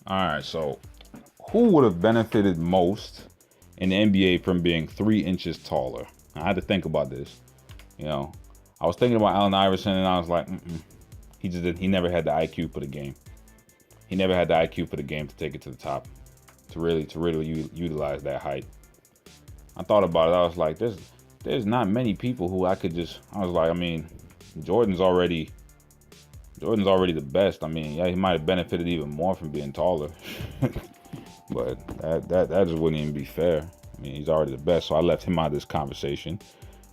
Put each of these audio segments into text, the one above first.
All right, so who would have benefited most in the NBA from being 3 inches taller? I had to think about this. You know, I was thinking about Allen Iverson, and I was like, he just did, he never had the IQ for the game. He never had the IQ for the game to take it to the top, to really utilize that height. I thought about it. I was like, there's not many people who I could just. I was like, I mean, Jordan's already Jordan's already the best. I mean, yeah, he might have benefited even more from being taller, but that just wouldn't even be fair. I mean, he's already the best, so I left him out of this conversation.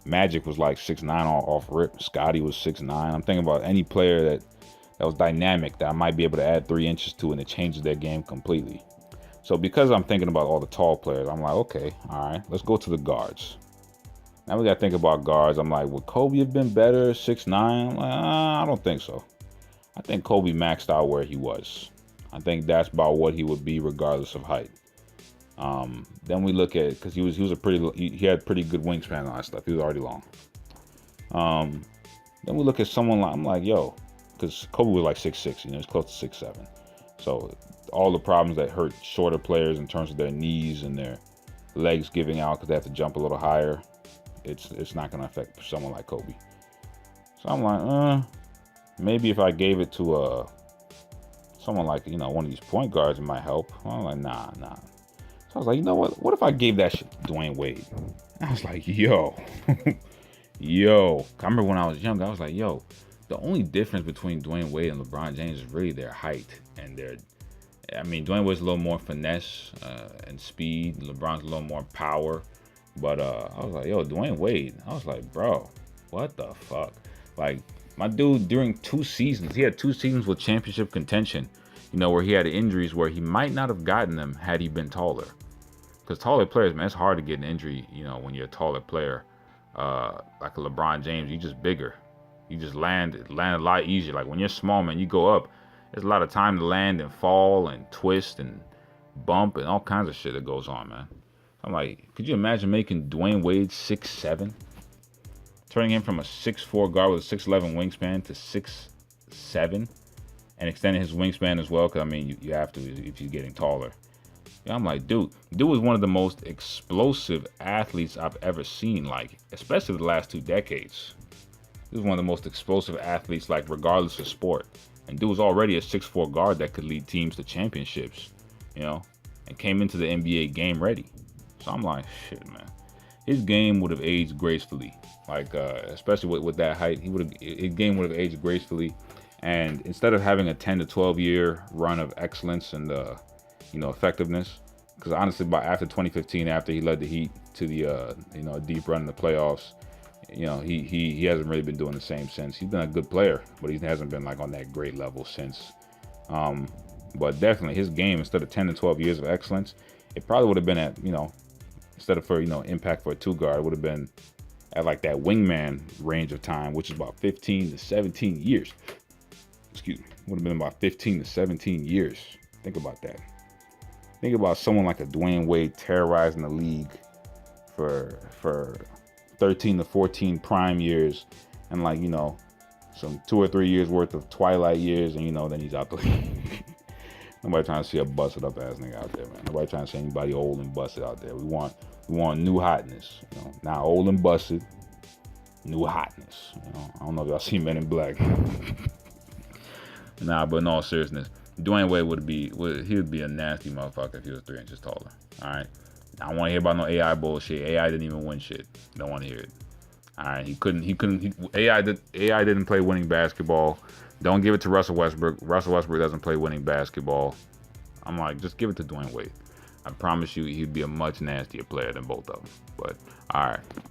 Magic was like 6'9" off rip. Scotty was 6'9". I'm thinking about any player that was dynamic that I might be able to add 3 inches to, and it changes their game completely. So because I'm thinking about all the tall players, I'm like, okay, all right, let's go to the guards. Now we got to think about guards. I'm like, would Kobe have been better 6'9"? I'm like, I don't think so. I think Kobe maxed out where he was. I think that's about what he would be regardless of height. Then we look at, because he had pretty good wingspan and all that stuff. He was already long. Then we look at someone like, I'm like, yo, because Kobe was like 6'6", he's close to 6'7". So all the problems that hurt shorter players in terms of their knees and their legs giving out because they have to jump a little higher, it's not going to affect someone like Kobe. So I'm like, maybe if I gave it to someone like, one of these point guards, it might help. I'm like, nah. So I was like, you know what? What if I gave that shit to Dwayne Wade? I was like, yo. I remember when I was younger, I was like, yo, the only difference between Dwayne Wade and LeBron James is really their height and Dwayne Wade's a little more finesse and speed. LeBron's a little more power. But I was like, yo, Dwayne Wade. I was like, bro, what the fuck? Like, my dude, during 2 seasons, he had 2 seasons with championship contention, where he had injuries where he might not have gotten them had he been taller. Because taller players, man, it's hard to get an injury, when you're a taller player. Like a LeBron James, you just bigger. You just land a lot easier. Like when you're small, man, you go up, there's a lot of time to land and fall and twist and bump and all kinds of shit that goes on, man. I'm like, could you imagine making Dwayne Wade 6'7"? Turning him from a 6'4" guard with a 6'11" wingspan to 6'7", and extending his wingspan as well, because, I mean, you have to if he's getting taller. Yeah, I'm like, dude was one of the most explosive athletes I've ever seen, like, especially the last 2 decades. He was one of the most explosive athletes, like, regardless of sport. And dude was already a 6'4" guard that could lead teams to championships, and came into the NBA game ready. So I'm like, shit, man. His game would have aged gracefully. Like, especially with that height, his game would have aged gracefully. And instead of having a 10 to 12 year run of excellence and, effectiveness, because honestly, after 2015, after he led the Heat to the, a deep run in the playoffs, he hasn't really been doing the same since. He's been a good player, but he hasn't been like on that great level since. But definitely his game, instead of 10 to 12 years of excellence, it probably would have been at, instead of for, impact for a 2 guard, it would have been at like that wingman range of time, which is about 15 to 17 years. Excuse me. Would have been about 15 to 17 years. Think about that. Think about someone like a Dwayne Wade terrorizing the league for 13 to 14 prime years, and like, some 2 or 3 years worth of twilight years, and then he's out the league. Nobody trying to see a busted up ass nigga out there, man. Nobody trying to see anybody old and busted out there. We want new hotness, Not old and busted, new hotness. I don't know if y'all see Men in Black. Nah, but in all seriousness, Dwayne Wade would be a nasty motherfucker if he was 3 inches taller. All right, I don't want to hear about no AI bullshit. AI didn't even win shit. Don't want to hear it. All right, AI didn't play winning basketball. Don't give it to Russell Westbrook. Russell Westbrook doesn't play winning basketball. I'm like, just give it to Dwayne Wade. I promise you, he'd be a much nastier player than both of them. But all right.